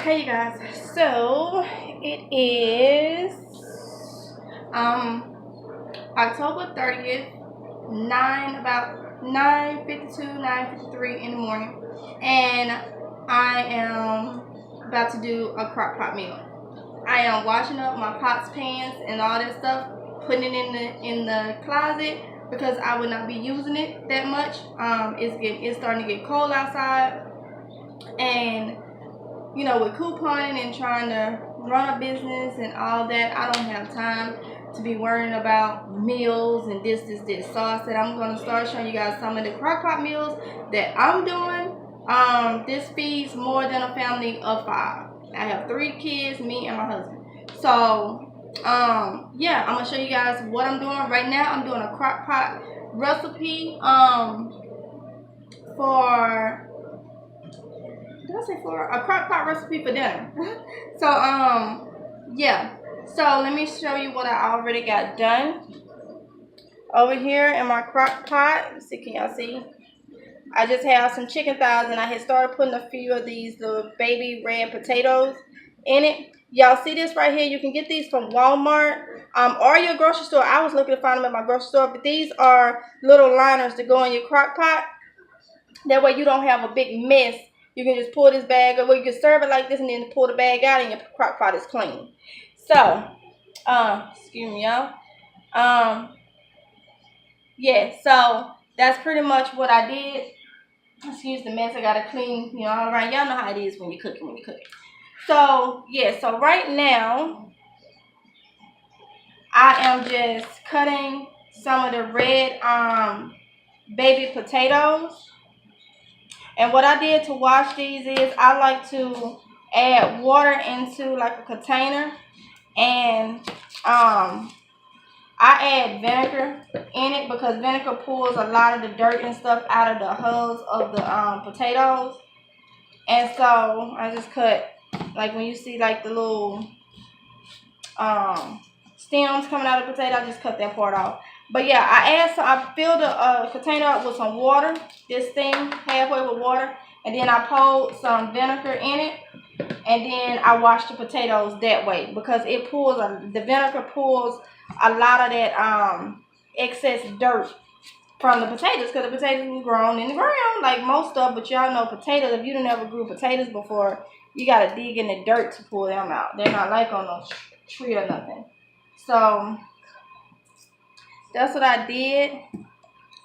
Hey you guys, so it is October 30th, about 9:52, 9:53 in the morning, and I am about to do a crock pot meal. I am washing up my pots, pans, and all that stuff, putting it in the closet because I would not be using it that much. It's starting to get cold outside, and with couponing and trying to run a business and all that, I don't have time to be worrying about meals and this. So I said I'm going to start showing you guys some of the crock pot meals that I'm doing. This feeds more than a family of 5. I have 3 kids, me and my husband. So, yeah, I'm going to show you guys what I'm doing right now. I'm doing a crock pot recipe for a crock pot recipe for dinner. So yeah, so let me show you what I already got done over here in my crock pot. Let's see, can y'all see? I just have some chicken thighs, and I had started putting a few of these little baby red potatoes in it. Y'all see this right here? You can get these from Walmart or your grocery store. I was looking to find them at my grocery store, but these are little liners to go in your crock pot. That way you don't have a big mess. You can just pull this bag, or you can serve it like this and then pull the bag out and your crock pot is clean. So, excuse me, y'all. Yeah, so that's pretty much what I did. Excuse the mess. I gotta clean, all around. Y'all know how it is when you're cooking. So, yeah, so right now, I am just cutting some of the red baby potatoes. And what I did to wash these is I like to add water into like a container, and I add vinegar in it because vinegar pulls a lot of the dirt and stuff out of the hulls of the potatoes. And so I just cut, like when you see like the little stems coming out of the potato, I just cut that part off. But yeah, I filled the container up with some water, this thing halfway with water, and then I poured some vinegar in it, and then I washed the potatoes that way because it pulls, the vinegar pulls a lot of that excess dirt from the potatoes, because the potatoes were grown in the ground like most stuff. But y'all know potatoes, if you never grew potatoes before, you got to dig in the dirt to pull them out. They're not like on a tree or nothing. So that's what I did.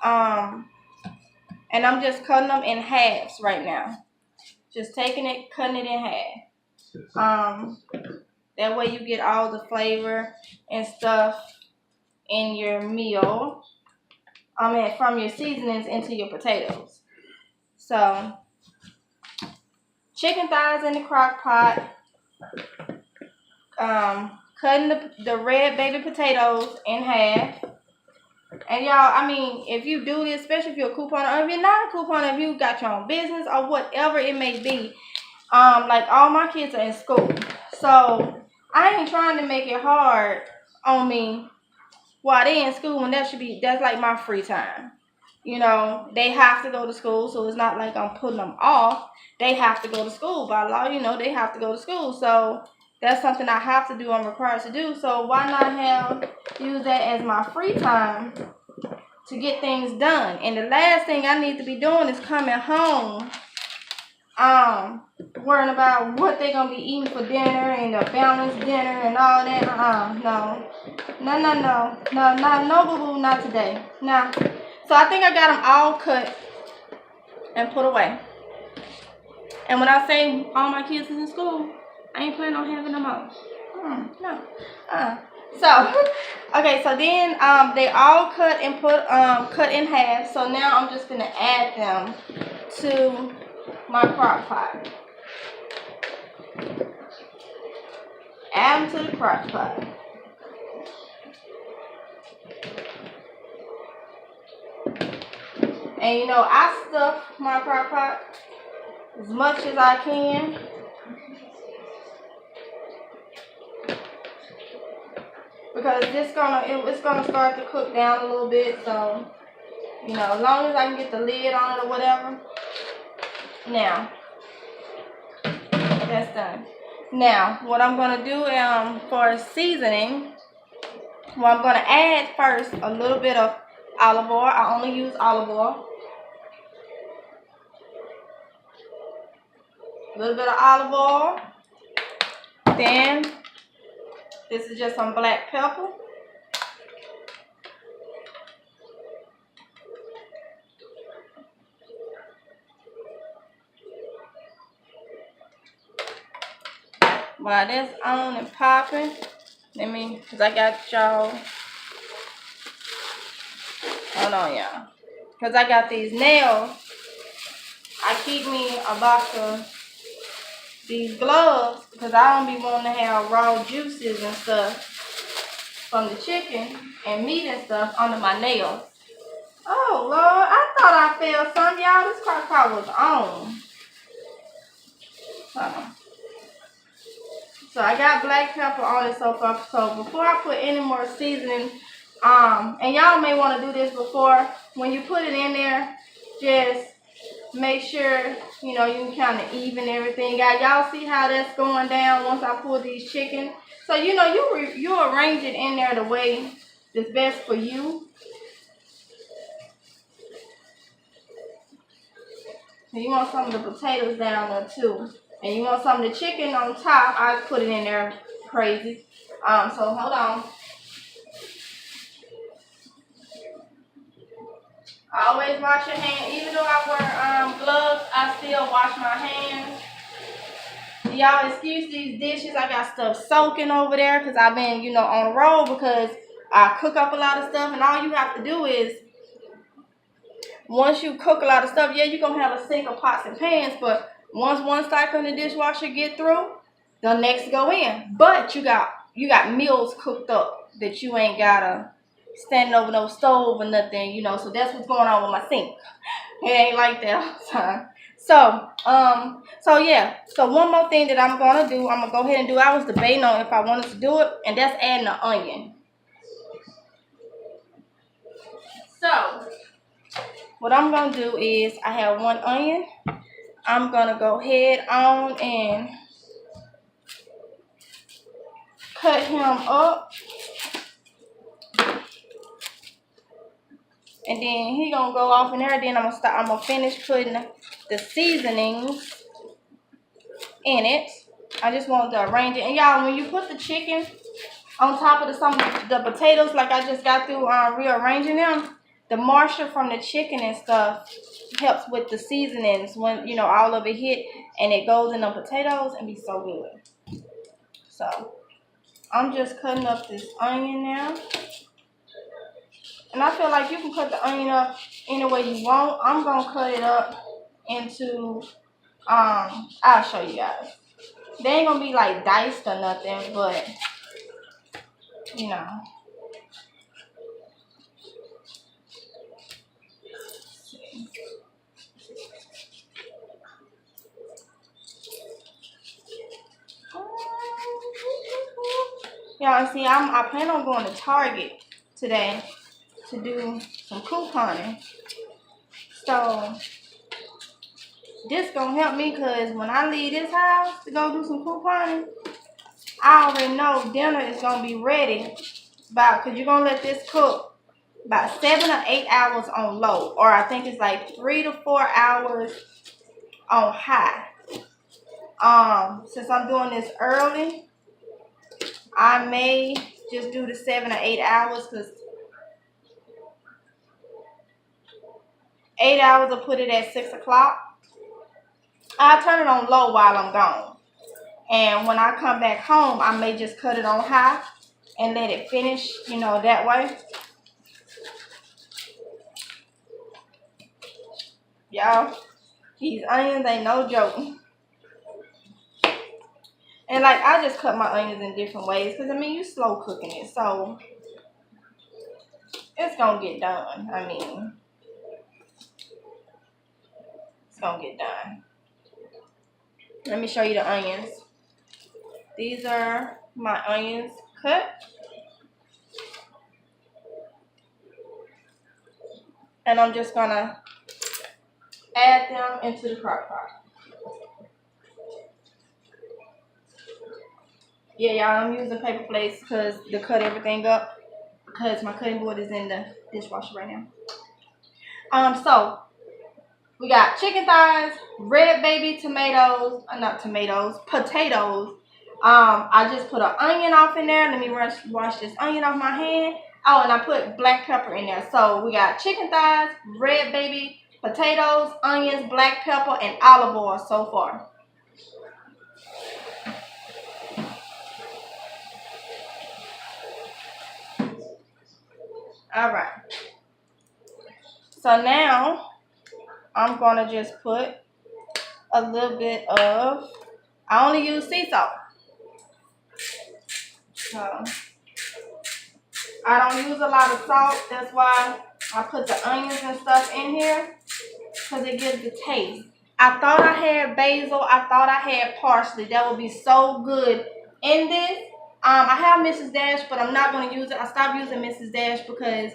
And I'm just cutting them in halves right now. Just taking it, cutting it in half. That way you get all the flavor and stuff in your meal. From your seasonings into your potatoes. So, chicken thighs in the crock pot. Cutting the red baby potatoes in half. And y'all, if you do this, especially if you're a couponer, or if you're not a couponer, if you got your own business or whatever it may be, like all my kids are in school, so I ain't trying to make it hard on me while they in school, and that's like my free time. They have to go to school, so it's not like I'm putting them off. They have to go to school by law. They have to go to school, so that's something I have to do. I'm required to do. So why not use that as my free time to get things done? And the last thing I need to be doing is coming home, worrying about what they're gonna be eating for dinner and a balanced dinner and all that. No, boo boo, not today. Nah. So I think I got them all cut and put away. And when I say all my kids is in school, I ain't planning on having them all. No. So, okay, so then they all cut and cut in half. So now I'm just gonna add them to my crock pot. Add them to the crock pot. And I stuff my crock pot as much as I can. Because it's gonna start to cook down a little bit, so as long as I can get the lid on it or whatever. Now, That's done. Now, what I'm gonna do for seasoning, well, I'm gonna add first a little bit of olive oil. I only use olive oil. A little bit of olive oil. Then this is just some black pepper. While that's on and popping, cause I got y'all. Hold on, y'all. Cause I got these nails. I keep me a box of these gloves because I don't be wanting to have raw juices and stuff from the chicken and meat and stuff under my nails. Oh Lord, I thought I felt something, y'all. This crock pot was on. So I got black pepper on it so far. So before I put any more seasoning, and y'all may want to do this before, when you put it in there, just make sure, you know, you can kind of even everything out. Y'all see how that's going down once I pull these chicken? So, you know, you arrange it in there the way that's best for you. And you want some of the potatoes down there too. And you want some of the chicken on top. I put it in there crazy. So hold on. Always wash your hands. Even though I wear gloves, I still wash my hands. Y'all excuse these dishes. I got stuff soaking over there because I've been, you know, on the road because I cook up a lot of stuff. And all you have to do is, once you cook a lot of stuff, yeah, you're going to have a sink of pots and pans. But once one cycle in the dishwasher get through, the next go in. But you got meals cooked up that you ain't got to standing over no stove or nothing, you know. So that's what's going on with my sink. It ain't like that all the time. So yeah. So one more thing that I'm gonna do, I'm gonna go ahead and do. I was debating on if I wanted to do it, and that's adding the onion. So what I'm gonna do is, I have one onion. I'm gonna go ahead on and cut him up. And then he gonna go off in there. Then I'm gonna finish putting the seasonings in it. I just want to arrange it. And y'all, when you put the chicken on top of the potatoes, like I just got through rearranging them, the moisture from the chicken and stuff helps with the seasonings when, you know, all of it hit and it goes in the potatoes and be so good. So I'm just cutting up this onion now. And I feel like you can cut the onion up any way you want. I'm going to cut it up into, I'll show you guys. They ain't going to be like diced or nothing, but, you know. Y'all see, I plan on going to Target today to do some couponing. So this gonna help me because when I leave this house to go do some couponing, I already know dinner is gonna be ready because you're gonna let this cook about 7 or 8 hours on low, or I think it's like 3 to 4 hours on high. Since I'm doing this early, I may just do the 7 or 8 hours because 8 hours will put it at 6 o'clock. I'll turn it on low while I'm gone. And when I come back home, I may just cut it on high and let it finish, you know, that way. Y'all, these onions ain't no joke. And like, I just cut my onions in different ways because, I mean, you slow cooking it. So it's going to get done. I mean, it's going to get done. Let me show you the onions. These are my onions cut. And I'm just going to add them into the crock pot. Yeah, y'all, I'm using paper plates because to cut everything up because my cutting board is in the dishwasher right now. So we got chicken thighs, red baby tomatoes, not tomatoes, potatoes. I just put an onion off in there. Let me wash this onion off my hand. Oh, and I put black pepper in there. So we got chicken thighs, red baby, potatoes, onions, black pepper, and olive oil so far. All right. So now I'm gonna just put a little bit of, I only use sea salt. So I don't use a lot of salt. That's why I put the onions and stuff in here, because it gives the taste. I thought I had basil. I thought I had parsley. That would be so good in this. I have Mrs. Dash, but I'm not going to use it. I stopped using Mrs. Dash because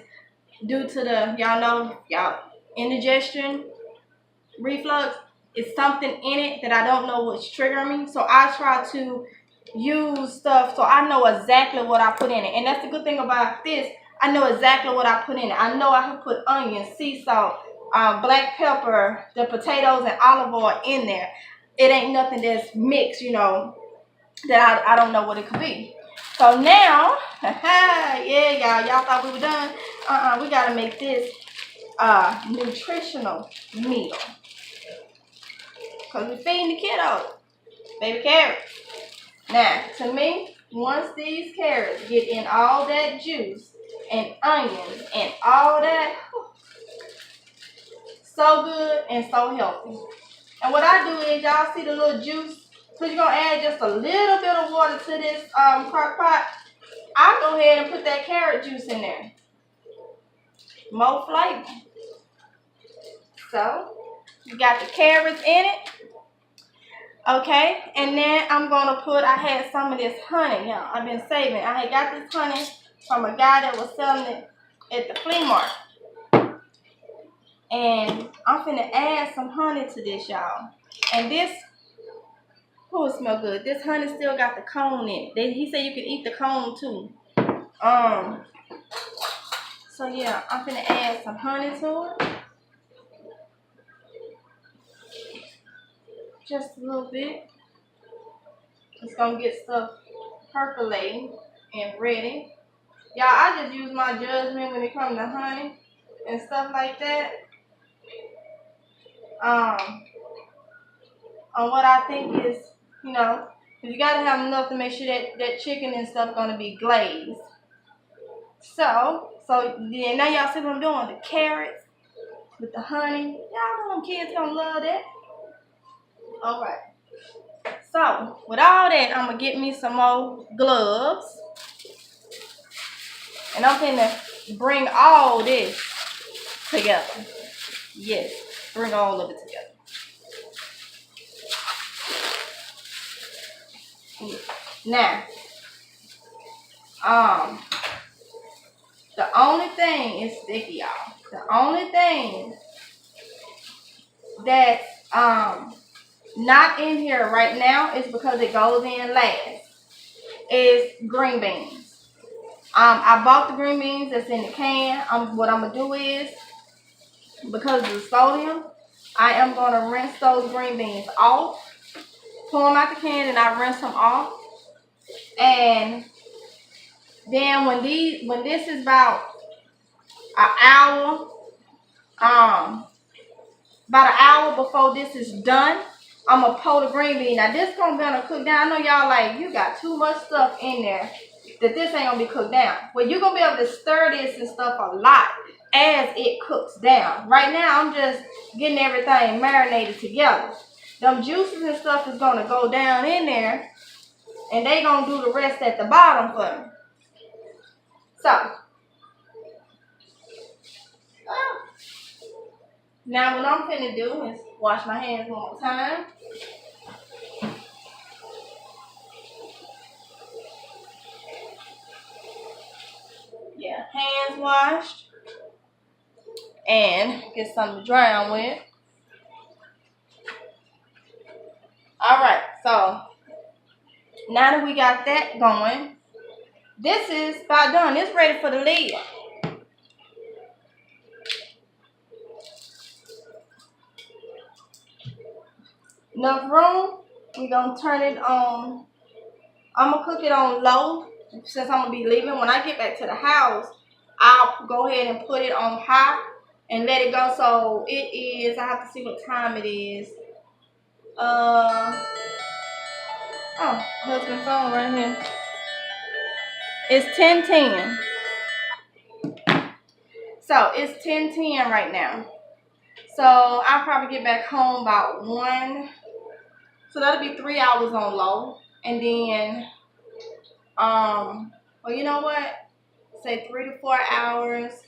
due to the, y'all indigestion, reflux, it's something in it that I don't know what's triggering me. So I try to use stuff so I know exactly what I put in it. And that's the good thing about this. I know exactly what I put in it. I know I can put onions, sea salt, black pepper, the potatoes, and olive oil in there. It ain't nothing that's mixed, that I don't know what it could be. So now, yeah, y'all thought we were done. We gotta make this nutritional meal. Because we're feeding the kiddos. Baby carrots. Now, to me, once these carrots get in all that juice and onions and all that, so good and so healthy. And what I do is, y'all see the little juice? So you're going to add just a little bit of water to this crock pot. I'll go ahead and put that carrot juice in there. More flavor. So, you got the carrots in it. Okay, and then I'm going to put, I had some of this honey, y'all. I've been saving. I had got this honey from a guy that was selling it at the flea market. And I'm finna add some honey to this, y'all. And this, it smell good. This honey still got the cone in it. He said you can eat the cone too. So yeah, I'm finna add some honey to it. Just a little bit. It's gonna get stuff percolating and ready. Y'all, I just use my judgment when it comes to honey and stuff like that. On what I think is, because you gotta have enough to make sure that chicken and stuff gonna be glazed. So yeah, now y'all see what I'm doing? The carrots with the honey. Y'all know them kids gonna love that. All right. So, with all that, I'm going to get me some more gloves. And I'm going to bring all this together. Yes, bring all of it together. Now, the only thing is sticky, y'all. The only thing that's not in here right now is because it goes in last. Is green beans. I bought the green beans that's in the can. What I'm gonna do is, because of the sodium, I am gonna rinse those green beans off, pull them out the can, and I rinse them off. And then when this is about an hour, before this is done, I'm going to pour the green bean. Now, this going to cook down. I know y'all like, you got too much stuff in there that this ain't going to be cooked down. Well, you're going to be able to stir this and stuff a lot as it cooks down. Right now, I'm just getting everything marinated together. Them juices and stuff is going to go down in there, and they going to do the rest at the bottom for me. So, now what I'm finna do is wash my hands one more time. Yeah, hands washed. And get something to dry on with. Alright, so Now that we got that going, this is about done. It's ready for the lid. Enough room. We're gonna turn it on. I'm gonna cook it on low since I'm gonna be leaving. When I get back to the house, I'll go ahead and put it on high and let it go. So it is, I have to see what time it is. Husband phone right here. It's 10:10. So it's 10:10 right now. So I'll probably get back home about 1. So that'll be 3 hours on low. And then, well, you know what? Say 3 to 4 hours.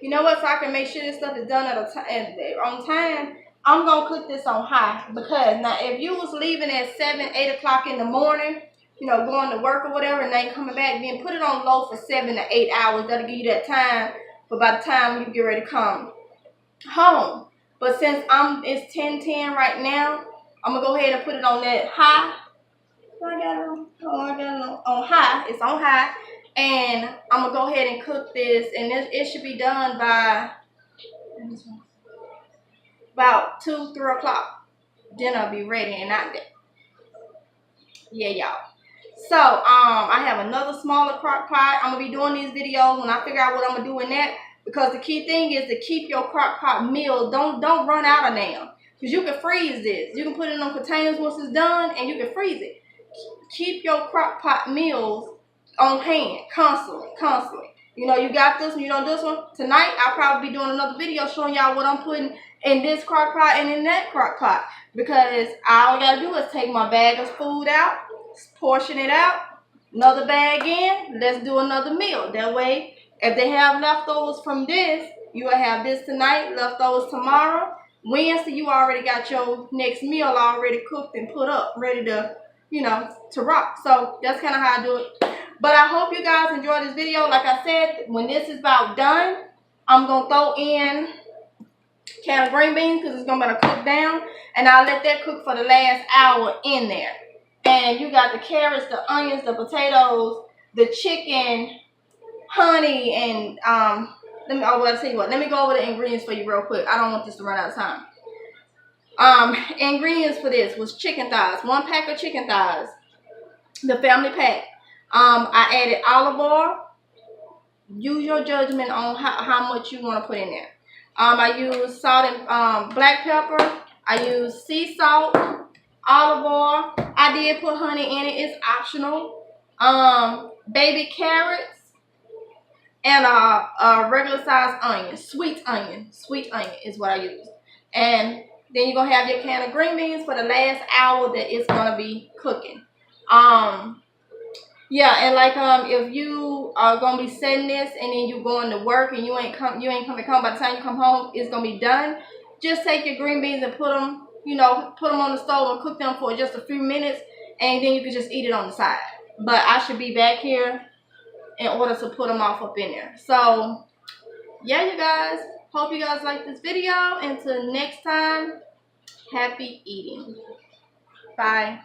You know what? So I can make sure this stuff is done on time. I'm gonna cook this on high, because now if you was leaving at 7, 8 o'clock in the morning, you know, going to work or whatever, and then coming back, then put it on low for 7 to 8 hours. That'll give you that time for by the time you get ready to come home. But since it's 10:10 right now, I'm gonna go ahead and put it on that high. I got it on high. It's on high. And I'm going to go ahead and cook this. And it should be done by about 2, 3 o'clock. Dinner will be ready and not there. Yeah, y'all. So, I have another smaller crock pot. I'm going to be doing these videos when I figure out what I'm going to do in that. Because the key thing is to keep your crock pot meal. Don't run out of them. Because you can freeze this. You can put it in containers once it's done, and you can freeze it. Keep your crock pot meals on hand constantly. You know, you got this one, you don't do this one. Tonight I'll probably be doing another video showing y'all what I'm putting in this crock pot and in that crock pot, because all I gotta do is take my bag of food out, portion it out, another bag in, let's do another meal. That way, if they have leftovers from this, you will have this tonight, leftovers tomorrow. Wednesday, you already got your next meal already cooked and put up, ready to, you know, to rock. So that's kind of how I do it. But I hope you guys enjoyed this video. Like I said, when this is about done, I'm going to throw in a can of green beans, because it's going to cook down. And I'll let that cook for the last hour in there. And you got the carrots, the onions, the potatoes, the chicken, honey, and let me go over the ingredients for you real quick. I don't want this to run out of time. Ingredients for this was chicken thighs. 1 pack of chicken thighs. The family pack. I added olive oil. Use your judgment on how much you want to put in there. I used salt and black pepper. I used sea salt, olive oil. I did put honey in it. It's optional. Baby carrots and a regular size onion. Sweet onion is what I used. And then you're gonna have your can of green beans for the last hour that it's gonna be cooking. Yeah, and like if you are gonna be setting this and then you going to work and you ain't coming home, by the time you come home it's gonna be done. Just take your green beans and put them on the stove and cook them for just a few minutes, and then you can just eat it on the side. But I should be back here in order to put them off up in there. So yeah, you guys, hope you guys like this video. Until next time, happy eating. Bye.